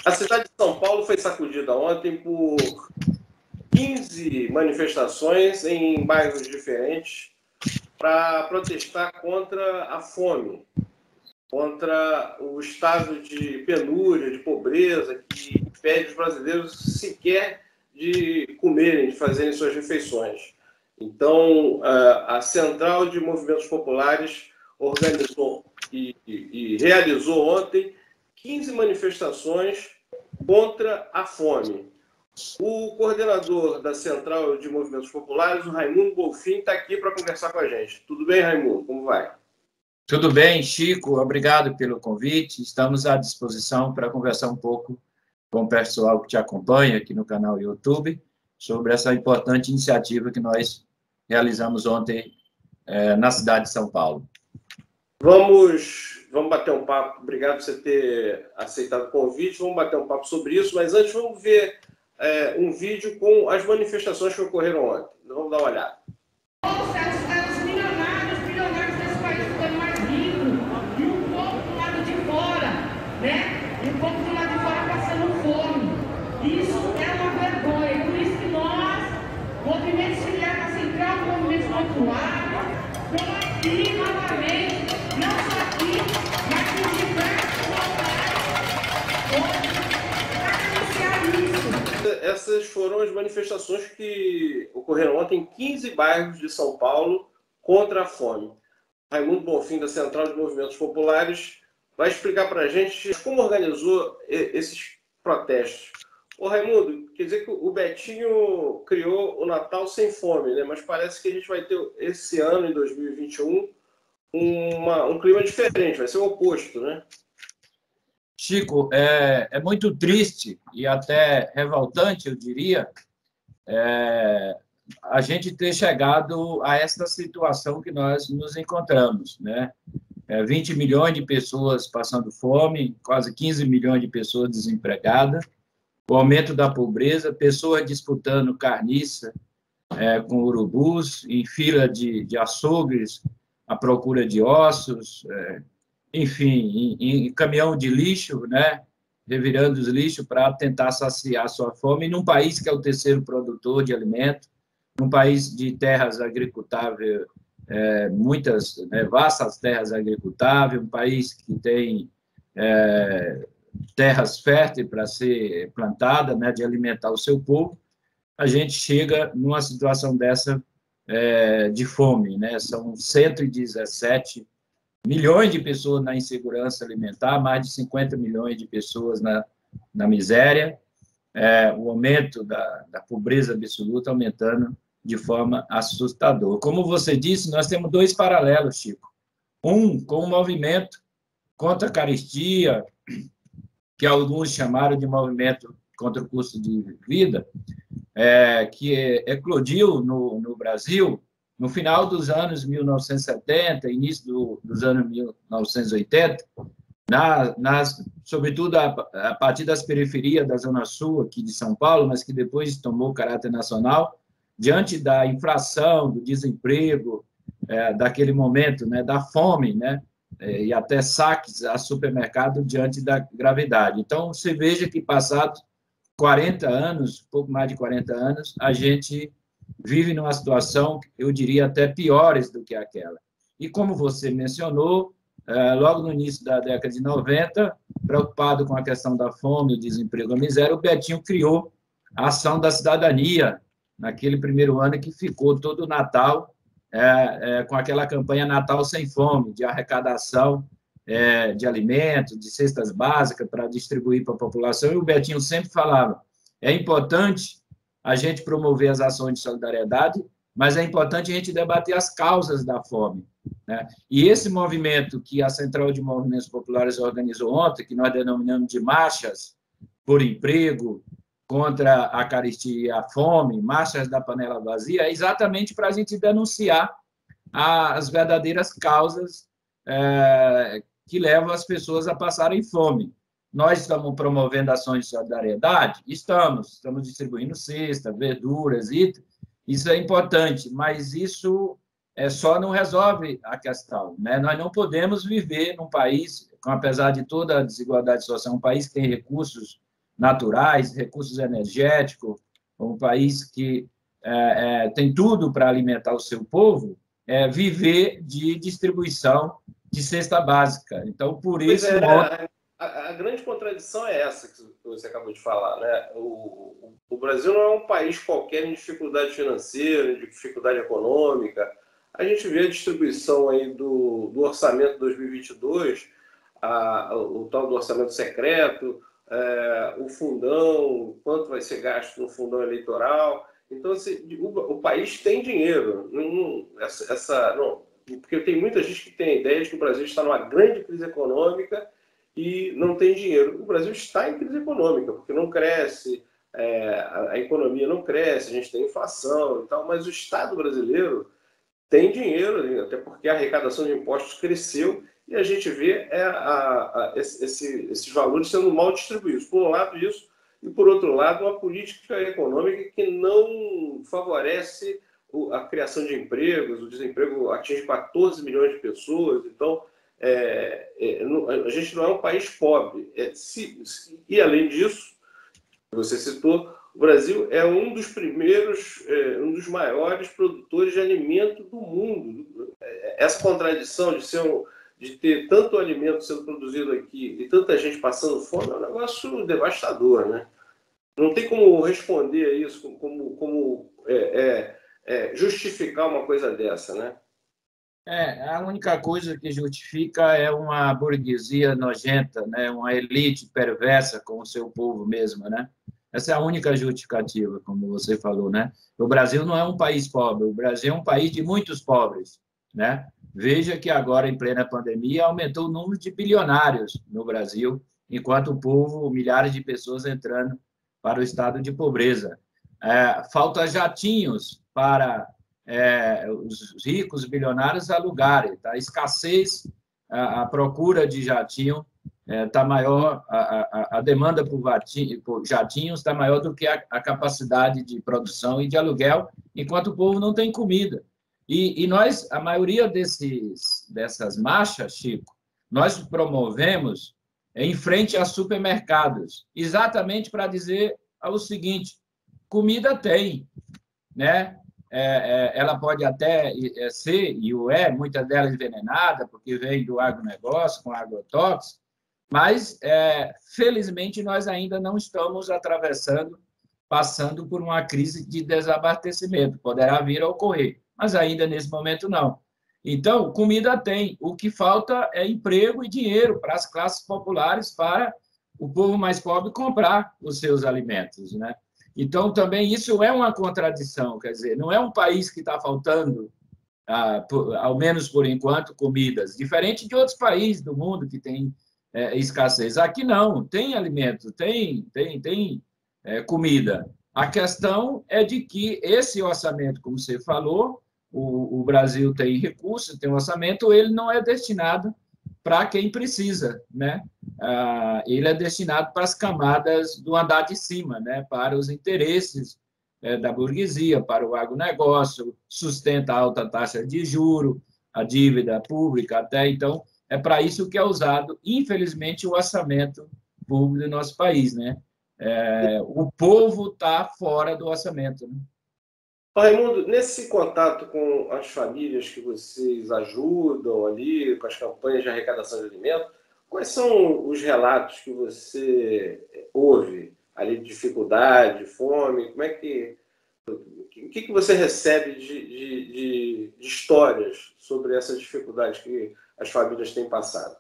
A cidade de São Paulo foi sacudida ontem por 15 manifestações em bairros diferentes para protestar contra a fome, contra o estado de penúria, de pobreza, que impede os brasileiros sequer de comerem, de fazerem suas refeições. Então, a Central de Movimentos Populares organizou e realizou ontem 15 manifestações contra a fome. O coordenador da Central de Movimentos Populares, o Raimundo Bonfim, está aqui para conversar com a gente. Tudo bem, Raimundo? Como vai? Tudo bem, Chico? Obrigado pelo convite. Estamos à disposição para conversar um pouco com o pessoal que te acompanha aqui no canal YouTube sobre essa importante iniciativa que nós realizamos ontem na cidade de São Paulo. Vamos bater um papo. Obrigado por você ter aceitado o convite. Vamos bater um papo sobre isso, mas antes vamos ver um vídeo com as manifestações que ocorreram ontem. Vamos dar uma olhada. Os milionários desse país ficando mais ricos e o povo do lado de fora, né? E o povo do lado de fora passando fome. Isso é uma vergonha. Por isso que nós, Movimento Filial da Central, Movimento Popular, estamos aqui novamente, não só aqui, mas em diversos locais, para denunciar isso. Essas foram as manifestações que ocorreram ontem em 15 bairros de São Paulo contra a fome. Raimundo Bonfim, da Central de Movimentos Populares, vai explicar para a gente como organizou esses protestos. Ô, Raimundo, quer dizer que o Betinho criou o Natal sem fome, né? Mas parece que a gente vai ter esse ano, em 2021, um clima diferente, vai ser o oposto, né? Chico, é muito triste e até revoltante, eu diria, a gente ter chegado a essa situação que nós nos encontramos, né? 20 milhões de pessoas passando fome, quase 15 milhões de pessoas desempregadas, o aumento da pobreza, pessoas disputando carniça com urubus, em fila de açougues, à procura de ossos, enfim, em caminhão de lixo, né, revirando os lixos para tentar saciar sua fome, num país que é o terceiro produtor de alimento, num país de terras agricultáveis, muitas, vastas terras agricultáveis, um país que tem terras férteis para ser plantada, né, de alimentar o seu povo, a gente chega numa situação dessa de fome, né? São 117 milhões de pessoas na insegurança alimentar, mais de 50 milhões de pessoas na miséria, o aumento da pobreza absoluta aumentando de forma assustadora. Como você disse, nós temos dois paralelos, Chico. Um com o movimento contra a carestia, que alguns chamaram de movimento contra o custo de vida, que eclodiu no Brasil no final dos anos 1970, início dos anos 1980, sobretudo a partir das periferias da Zona Sul aqui de São Paulo, mas que depois tomou caráter nacional, diante da inflação, do desemprego, daquele momento, né, da fome, né, e até saques a supermercado diante da gravidade. Então, você veja que, passados 40 anos, pouco mais de 40 anos, a gente vive numa situação, eu diria, até piores do que aquela. E, como você mencionou, logo no início da década de 90, preocupado com a questão da fome, o desemprego, a miséria, o Betinho criou a Ação da Cidadania, naquele primeiro ano que ficou todo o Natal com aquela campanha Natal Sem Fome, de arrecadação de alimentos, de cestas básicas para distribuir para a população. E o Betinho sempre falava, é importante a gente promover as ações de solidariedade, mas é importante a gente debater as causas da fome, né? E esse movimento que a Central de Movimentos Populares organizou ontem, que nós denominamos de marchas por emprego, contra a carestia e a fome, marchas da panela vazia, é exatamente para a gente denunciar as verdadeiras causas que levam as pessoas a passarem fome. Nós estamos promovendo ações de solidariedade? Estamos distribuindo cesta, verduras, itens, isso é importante, mas isso só não resolve a questão, né? Nós não podemos viver num país, apesar de toda a desigualdade social, um país que tem recursos naturais, recursos energéticos, um país que tem tudo para alimentar o seu povo, viver de distribuição de cesta básica. Então, por Pois isso... a grande contradição é essa que você acabou de falar, né? O Brasil não é um país qualquer em dificuldade financeira, de dificuldade econômica. A gente vê a distribuição aí do orçamento 2022, o tal do orçamento secreto, o fundão, quanto vai ser gasto no fundão eleitoral. Então, assim, o país tem dinheiro. Porque tem muita gente que tem a ideia de que o Brasil está numa grande crise econômica e não tem dinheiro. O Brasil está em crise econômica, porque não cresce, a economia não cresce, a gente tem inflação e tal, mas o Estado brasileiro tem dinheiro, até porque a arrecadação de impostos cresceu e a gente vê esses valores sendo mal distribuídos. Por um lado, isso, e por outro lado, uma política econômica que não favorece a criação de empregos. O desemprego atinge 14 milhões de pessoas, então a gente não é um país pobre. E, além disso, você citou, o Brasil é um dos primeiros, um dos maiores produtores de alimento do mundo. Essa contradição de ter tanto alimento sendo produzido aqui e tanta gente passando fome é um negócio devastador, né? Não tem como responder a isso, como justificar uma coisa dessa, né? A única coisa que justifica é uma burguesia nojenta, né? Uma elite perversa com o seu povo mesmo, né? Essa é a única justificativa, como você falou, né? O Brasil não é um país pobre, o Brasil é um país de muitos pobres, né? Veja que agora, em plena pandemia, aumentou o número de bilionários no Brasil, enquanto o povo, milhares de pessoas entrando para o estado de pobreza. Falta jatinhos para os ricos bilionários alugarem, tá? A escassez, a procura de jatinho está maior, a demanda por jatinhos está maior do que a capacidade de produção e de aluguel, enquanto o povo não tem comida. E nós, a maioria dessas marchas, Chico, nós promovemos em frente a supermercados, exatamente para dizer o seguinte: comida tem, né? Ela pode até ser, e muitas delas envenenada, porque vem do agronegócio, com agrotóxicos, mas, felizmente, nós ainda não estamos passando por uma crise de desabastecimento. Poderá vir a ocorrer, mas ainda nesse momento não. Então, comida tem. O que falta é emprego e dinheiro para as classes populares, para o povo mais pobre comprar os seus alimentos, né? Então, também isso é uma contradição, quer dizer, não é um país que está faltando, ao menos por enquanto, comidas, diferente de outros países do mundo que têm escassez. Aqui não, tem alimento, tem comida. A questão é de que esse orçamento, como você falou, o Brasil tem recursos, tem orçamento, ele não é destinado para quem precisa, né? Ele é destinado para as camadas do andar de cima, né? Para os interesses da burguesia, para o agronegócio, sustenta a alta taxa de juros, a dívida pública até. Então, é para isso que é usado, infelizmente, o orçamento público do nosso país, né? O povo está fora do orçamento, né? Raimundo, nesse contato com as famílias que vocês ajudam ali, com as campanhas de arrecadação de alimentos, quais são os relatos que você ouve ali de dificuldade, fome? Como é o que você recebe de histórias sobre essas dificuldades que as famílias têm passado?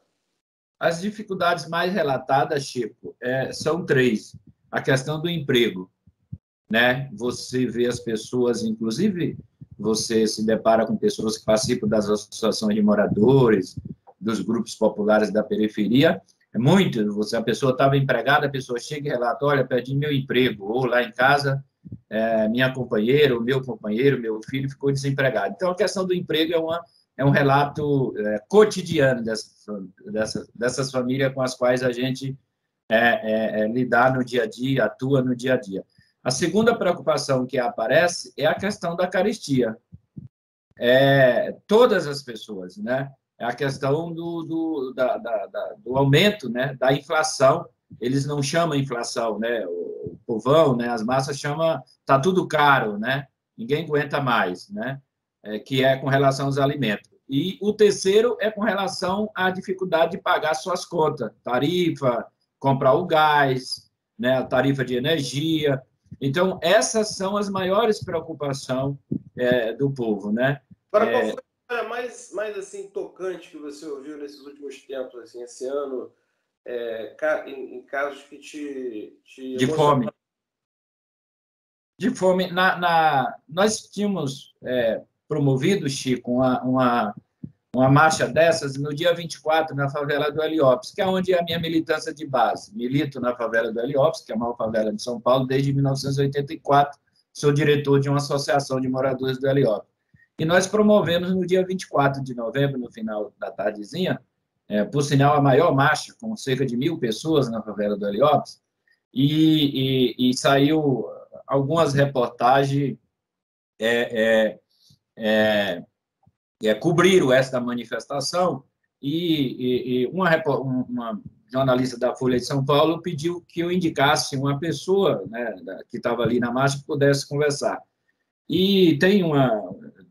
As dificuldades mais relatadas, Chico, são 3. A questão do emprego, né? Você vê as pessoas, inclusive, você se depara com pessoas que participam das associações de moradores, dos grupos populares da periferia. A pessoa estava empregada, a pessoa chega e relata: olha, perdi meu emprego, ou lá em casa, minha companheira, o meu companheiro, meu filho ficou desempregado. Então, a questão do emprego é um relato cotidiano dessas famílias com as quais a gente lidar no dia a dia, atua no dia a dia. A segunda preocupação que aparece é a questão da carestia. Todas as pessoas, né? É a questão do aumento, né, da inflação, eles não chamam inflação, né? O povão, né? As massas chamam, tá tudo caro, né? Ninguém aguenta mais, né? Que é com relação aos alimentos. E o terceiro é com relação à dificuldade de pagar suas contas, tarifa, comprar o gás, né? A tarifa de energia. Então, essas são as maiores preocupações do povo, né? Agora, qual foi a história mais assim, tocante que você ouviu nesses últimos tempos, assim, esse ano, em casos que te de fome? De fome. Nós tínhamos promovido, Chico, uma marcha dessas no dia 24, na favela do Heliópolis, que é onde é a minha militância de base. Milito na favela do Heliópolis, que é a maior favela de São Paulo, desde 1984. Sou diretor de uma associação de moradores do Heliópolis. E nós promovemos no dia 24 de novembro, no final da tardezinha, por sinal, a maior marcha, com cerca de 1.000 pessoas na favela do Heliópolis, e saiu algumas reportagens cobriram essa manifestação, e uma jornalista da Folha de São Paulo pediu que eu indicasse uma pessoa, né, que estava ali na marcha que pudesse conversar. E tem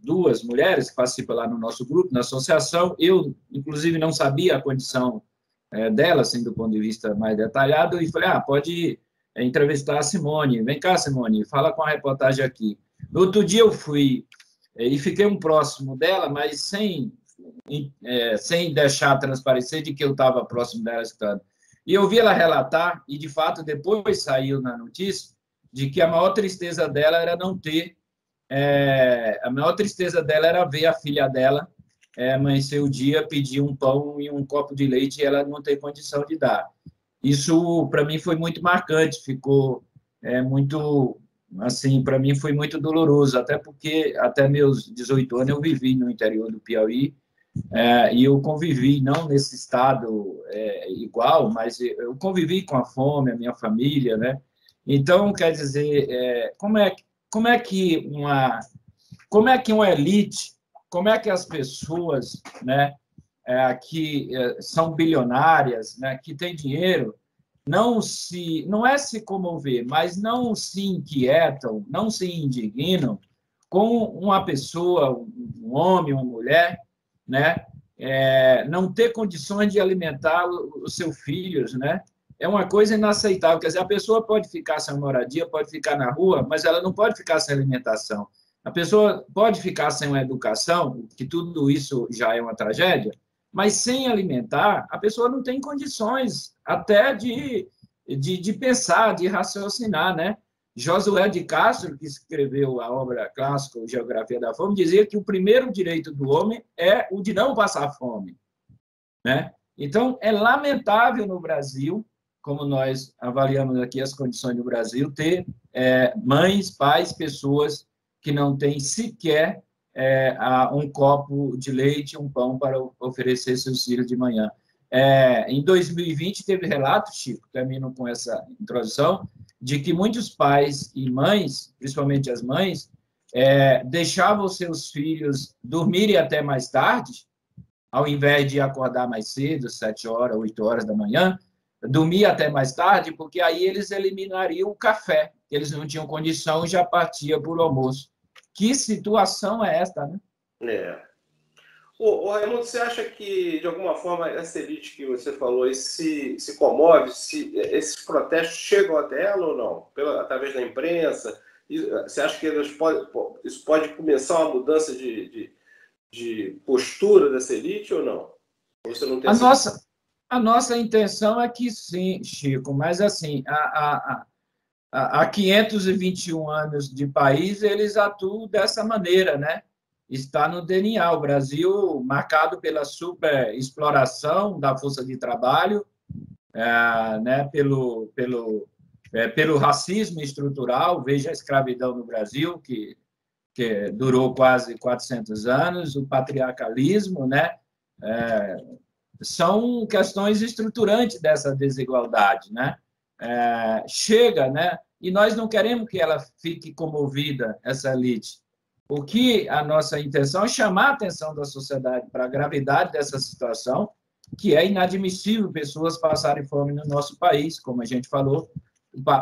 duas mulheres que participam lá no nosso grupo, na associação. Eu, inclusive, não sabia a condição dela, assim, do ponto de vista mais detalhado, e falei, pode entrevistar a Simone. Vem cá, Simone, fala com a reportagem aqui. No outro dia eu fui e fiquei próximo dela, mas sem deixar transparecer de que eu estava próximo dela escutando. E eu vi ela relatar, e de fato depois saiu na notícia, de que a maior tristeza dela era não ter, a maior tristeza dela era ver a filha dela amanhecer o dia, pedir um pão e um copo de leite e ela não ter condição de dar. Isso, para mim, foi muito marcante, ficou muito... Assim, para mim foi muito doloroso, até porque até meus 18 anos eu vivi no interior do Piauí, e eu convivi, não nesse estado igual, mas eu convivi com a fome, a minha família, né? Então, quer dizer, como é que uma elite, como é que as pessoas, né, que são bilionárias, né, que têm dinheiro, não é se comover, mas não se inquietam, não se indignam com uma pessoa, um homem, uma mulher, né, não ter condições de alimentar os seus filhos, né? É uma coisa inaceitável. Quer dizer, a pessoa pode ficar sem moradia, pode ficar na rua, mas ela não pode ficar sem alimentação. A pessoa pode ficar sem uma educação, que tudo isso já é uma tragédia, mas sem alimentar, a pessoa não tem condições até de pensar, de raciocinar, né? Josué de Castro, que escreveu a obra clássica, Geografia da Fome, dizia que o primeiro direito do homem é o de não passar fome, né? Então, é lamentável no Brasil, como nós avaliamos aqui as condições do Brasil, ter mães, pais, pessoas que não têm sequer um copo de leite, um pão para oferecer seus filhos de manhã. Em 2020, teve relatos, Chico, termino com essa introdução, de que muitos pais e mães, principalmente as mães, deixavam seus filhos dormirem até mais tarde, ao invés de acordar mais cedo, 7 horas, 8 horas da manhã, dormir até mais tarde, porque aí eles eliminariam o café, eles não tinham condição e já partia por almoço. Que situação é esta, né? Ô, Raimundo, você acha que, de alguma forma, essa elite que você falou se comove, esses protestos chegam até ela ou não? Através da imprensa? Você acha que isso pode começar uma mudança de postura dessa elite ou não? Ou você não tem a nossa intenção é que sim, Chico, mas assim, há 521 anos de país, eles atuam dessa maneira, né? Está no DNA. O Brasil, marcado pela superexploração da força de trabalho, né? pelo racismo estrutural, veja a escravidão no Brasil, que durou quase 400 anos, o patriarcalismo, né? São questões estruturantes dessa desigualdade, né? Chega, né? E nós não queremos que ela fique comovida, essa elite. O que a nossa intenção é chamar a atenção da sociedade para a gravidade dessa situação que é inadmissível pessoas passarem fome no nosso país, como a gente falou.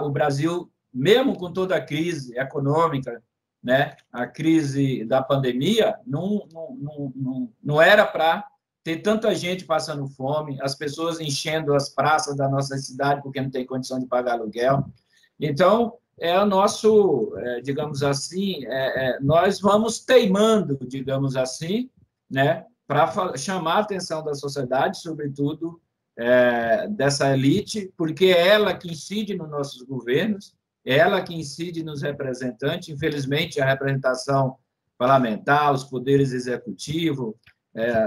O Brasil, mesmo com toda a crise econômica, né, a crise da pandemia, não era para ter tanta gente passando fome, as pessoas enchendo as praças da nossa cidade porque não tem condição de pagar aluguel. Então, é o nosso, digamos assim, nós vamos teimando, digamos assim, né, para chamar a atenção da sociedade, sobretudo dessa elite, porque é ela que incide nos nossos governos, é ela que incide nos representantes. Infelizmente, a representação parlamentar, os poderes executivos,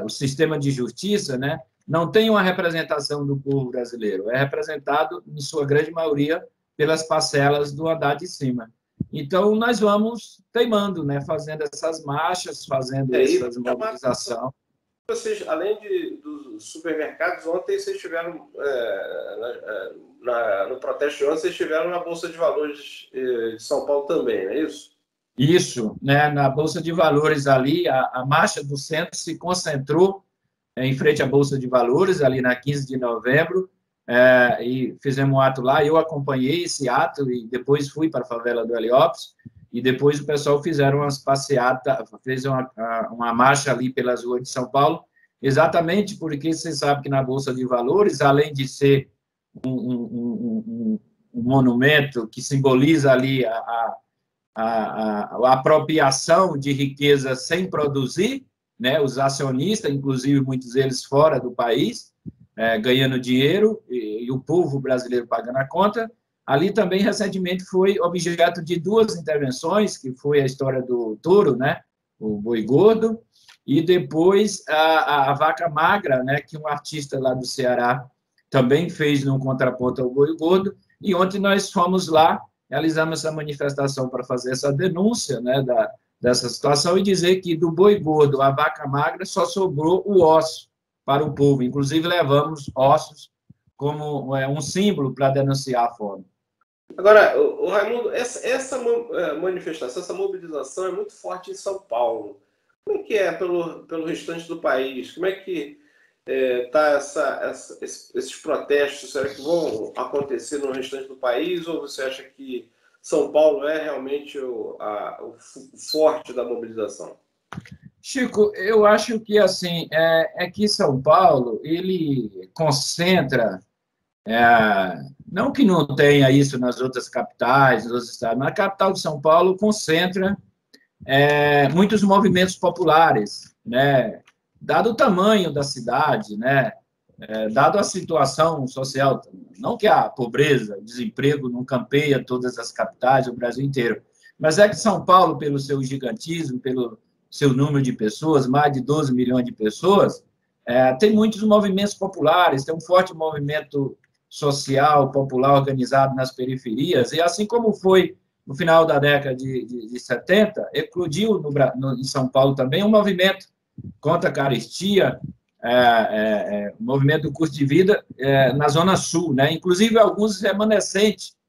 o sistema de justiça, né, não tem uma representação do povo brasileiro, é representado, em sua grande maioria, pelas parcelas do andar de cima. Então, nós vamos teimando, né, fazendo essas marchas, fazendo essas mobilizações. Vocês, além dos supermercados, ontem vocês estiveram, no protesto de ontem, vocês estiveram na Bolsa de Valores de São Paulo também, não é isso? Isso, né, na Bolsa de Valores ali, a marcha do centro se concentrou em frente à Bolsa de Valores, ali na 15 de novembro, e fizemos um ato lá. Eu acompanhei esse ato e depois fui para a favela do Heliópolis, e depois o pessoal fizeram umas passeatas, fez uma marcha ali pelas ruas de São Paulo, exatamente porque você sabe que na Bolsa de Valores, além de ser um monumento que simboliza ali a apropriação de riqueza sem produzir, né, os acionistas, inclusive muitos deles fora do país, ganhando dinheiro, e o povo brasileiro pagando a conta. Ali também, recentemente, foi objeto de duas intervenções, que foi a história do touro, né, o boi gordo, e depois a vaca magra, né, que um artista lá do Ceará também fez num contraponto ao boi gordo, e ontem nós fomos lá, realizamos essa manifestação para fazer essa denúncia, né, dessa situação e dizer que do boi gordo à vaca magra só sobrou o osso para o povo. Inclusive, levamos ossos como um símbolo para denunciar a fome. Agora, o Raimundo, essa manifestação, essa mobilização é muito forte em São Paulo. Como é que é pelo restante do país? Como é que está esses protestos? Será que vão acontecer no restante do país? Ou você acha que São Paulo é realmente o forte da mobilização? Chico, eu acho que assim que São Paulo ele concentra, não que não tenha isso nas outras capitais, nos outros estados, mas a capital de São Paulo concentra muitos movimentos populares, né? Dado o tamanho da cidade, né? Dado a situação social, não que a pobreza, o desemprego não campeia todas as capitais do Brasil inteiro, mas é que São Paulo, pelo seu gigantismo, pelo seu número de pessoas, mais de 12 milhões de pessoas, tem muitos movimentos populares, tem um forte movimento social, popular, organizado nas periferias, e assim como foi no final da década de 70, eclodiu em São Paulo também um movimento contra a carestia, o movimento do custo de vida na Zona Sul, né? Inclusive alguns remanescentes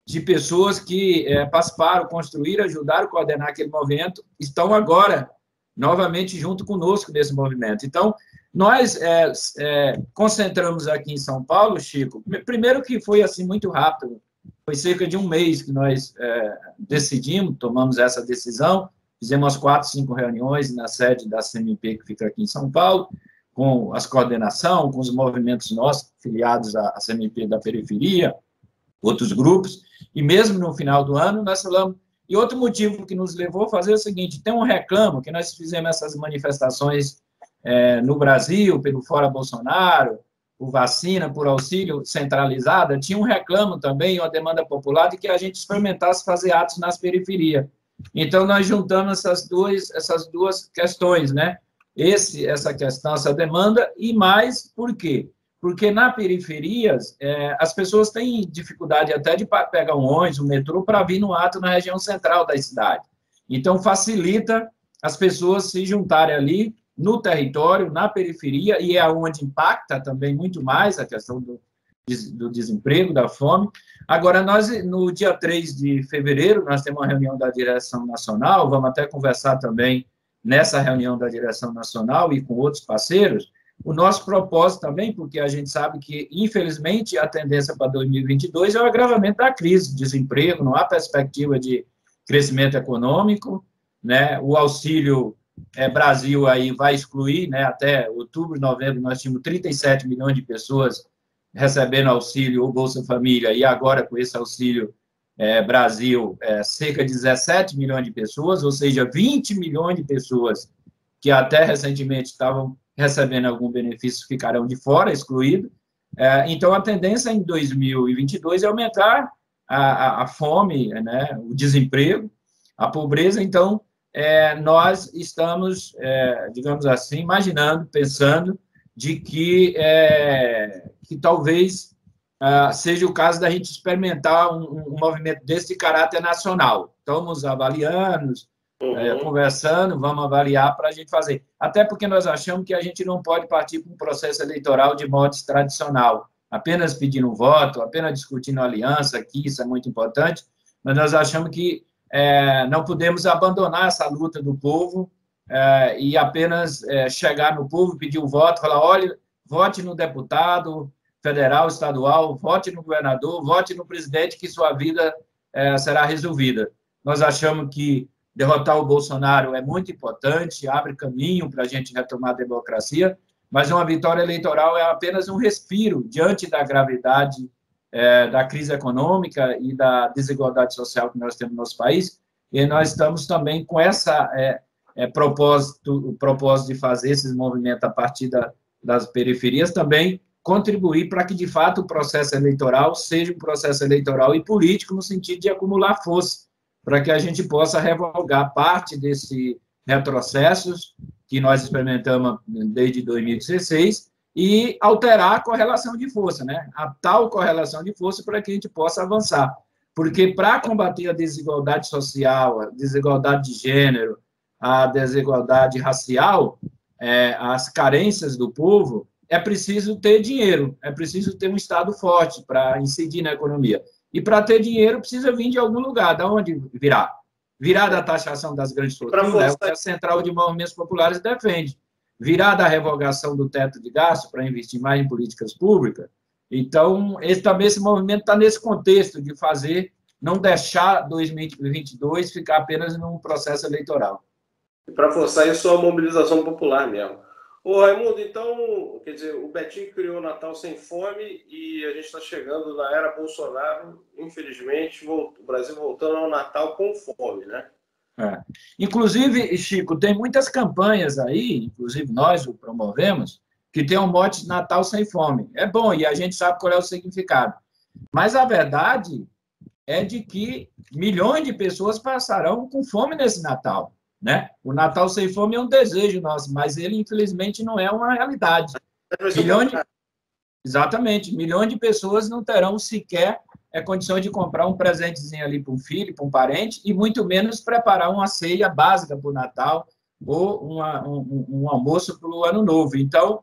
de pessoas que participaram, construíram, ajudaram a coordenar aquele movimento, estão agora novamente junto conosco nesse movimento. Então, nós concentramos aqui em São Paulo, Chico, primeiro que foi assim muito rápido, foi cerca de um mês que nós decidimos, tomamos essa decisão, fizemos 4, 5 reuniões na sede da CMP, que fica aqui em São Paulo, com as coordenação, com os movimentos nossos, filiados à CMP da periferia, outros grupos, e mesmo no final do ano nós falamos. E outro motivo que nos levou a fazer é o seguinte: tem um reclamo, que nós fizemos essas manifestações no Brasil, pelo Fora Bolsonaro, por vacina, por auxílio centralizada, tinha um reclamo também, uma demanda popular, de que a gente experimentasse fazer atos nas periferias. Então, nós juntamos essas duas questões, né? Essa questão, essa demanda, e mais, por quê? Porque na periferias, as pessoas têm dificuldade até de pegar um ônibus, um metrô, para vir no ato na região central da cidade. Então, facilita as pessoas se juntarem ali no território, na periferia, e é onde impacta também muito mais a questão do desemprego, da fome. Agora, nós, no dia 3 de fevereiro, nós temos uma reunião da direção nacional, vamos até conversar também nessa reunião da direção nacional e com outros parceiros, O nosso propósito também, porque a gente sabe que, infelizmente, a tendência para 2022 é o agravamento da crise, desemprego, não há perspectiva de crescimento econômico, né? O Auxílio Brasil aí vai excluir, né? Até outubro, novembro, nós tínhamos 37 milhões de pessoas recebendo auxílio ou Bolsa Família, e agora, com esse Auxílio Brasil, cerca de 17 milhões de pessoas, ou seja, 20 milhões de pessoas que até recentemente estavam recebendo algum benefício ficarão de fora, excluídos. Então, a tendência em 2022 é aumentar a fome, né, o desemprego, a pobreza. Então, nós estamos, digamos assim, imaginando, pensando de que talvez seja o caso da gente experimentar um movimento desse de caráter nacional. Estamos avaliando, conversando, vamos avaliar para a gente fazer. Até porque nós achamos que a gente não pode partir para um processo eleitoral de modo tradicional, apenas pedindo um voto, apenas discutindo aliança aqui, isso é muito importante, mas nós achamos que não podemos abandonar essa luta do povo e apenas chegar no povo, pedir o voto, falar, olha, vote no deputado federal, estadual, vote no governador, vote no presidente, que sua vida será resolvida. Nós achamos que derrotar o Bolsonaro é muito importante, abre caminho para a gente retomar a democracia, mas uma vitória eleitoral é apenas um respiro diante da gravidade da crise econômica e da desigualdade social que nós temos no nosso país, e nós estamos também com essa o propósito de fazer esses movimentos a partir das periferias, também contribuir para que, de fato, o processo eleitoral seja um processo eleitoral e político no sentido de acumular força, para que a gente possa revogar parte desses retrocessos que nós experimentamos desde 2016 e alterar a correlação de força, né? A tal correlação de força para que a gente possa avançar. Porque para combater a desigualdade social, a desigualdade de gênero, a desigualdade racial, as carências do povo, é preciso ter dinheiro, é preciso ter um Estado forte para incidir na economia. E para ter dinheiro precisa vir de algum lugar. Da onde virá? Virá da taxação das grandes fortunas, é o que a Central de Movimentos Populares defende. Virá da revogação do teto de gasto para investir mais em políticas públicas. Então, esse movimento está nesse contexto de fazer, não deixar 2022 ficar apenas num processo eleitoral. E para forçar isso, a mobilização popular mesmo. Ô, Raimundo, então, quer dizer, o Betinho criou o Natal sem fome e a gente está chegando na era Bolsonaro, infelizmente, o Brasil voltando ao Natal com fome, né? Inclusive, Chico, tem muitas campanhas aí, inclusive nós o promovemos, que tem um mote de Natal sem fome. É bom, e a gente sabe qual é o significado. Mas a verdade é de que milhões de pessoas passarão com fome nesse Natal. Né? O Natal sem fome é um desejo nosso, mas ele, infelizmente, não é uma realidade. Exatamente, milhões de pessoas não terão sequer condições de comprar um presentezinho ali para um filho, para um parente, e muito menos preparar uma ceia básica para o Natal ou um almoço para o Ano Novo. Então,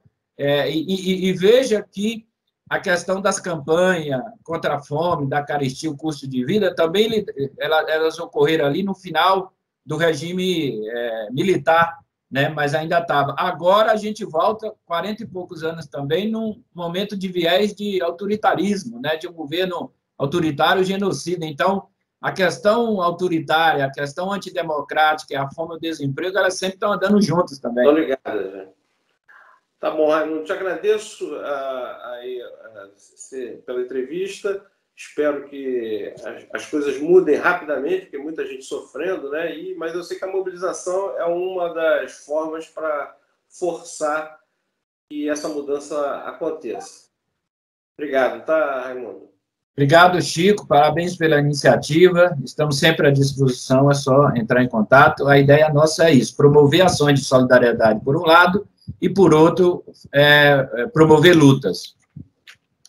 veja que a questão das campanhas contra a fome, da carestia, o custo de vida, também elas ocorreram ali no final do regime militar, né? Mas ainda estava. Agora a gente volta 40 e poucos anos também num momento de viés de autoritarismo, né? De um governo autoritário genocida. Então, a questão autoritária, a questão antidemocrática e a fome e o desemprego, elas sempre estão andando juntas também. Estou ligado, né? Tá bom, Raimundo, te agradeço pela entrevista. Espero que as coisas mudem rapidamente, porque muita gente sofrendo, né? Mas eu sei que a mobilização é uma das formas para forçar que essa mudança aconteça. Obrigado, tá, Raimundo? Obrigado, Chico. Parabéns pela iniciativa. Estamos sempre à disposição, é só entrar em contato. A ideia nossa é isso, promover ações de solidariedade, por um lado, e, por outro, promover lutas.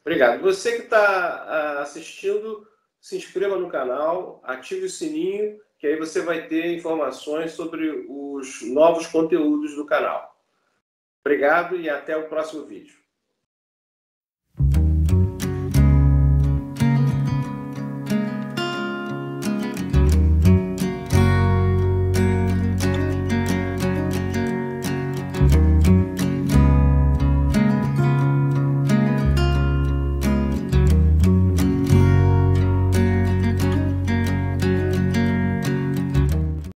Obrigado. Você que está assistindo, se inscreva no canal, ative o sininho, que aí você vai ter informações sobre os novos conteúdos do canal. Obrigado e até o próximo vídeo.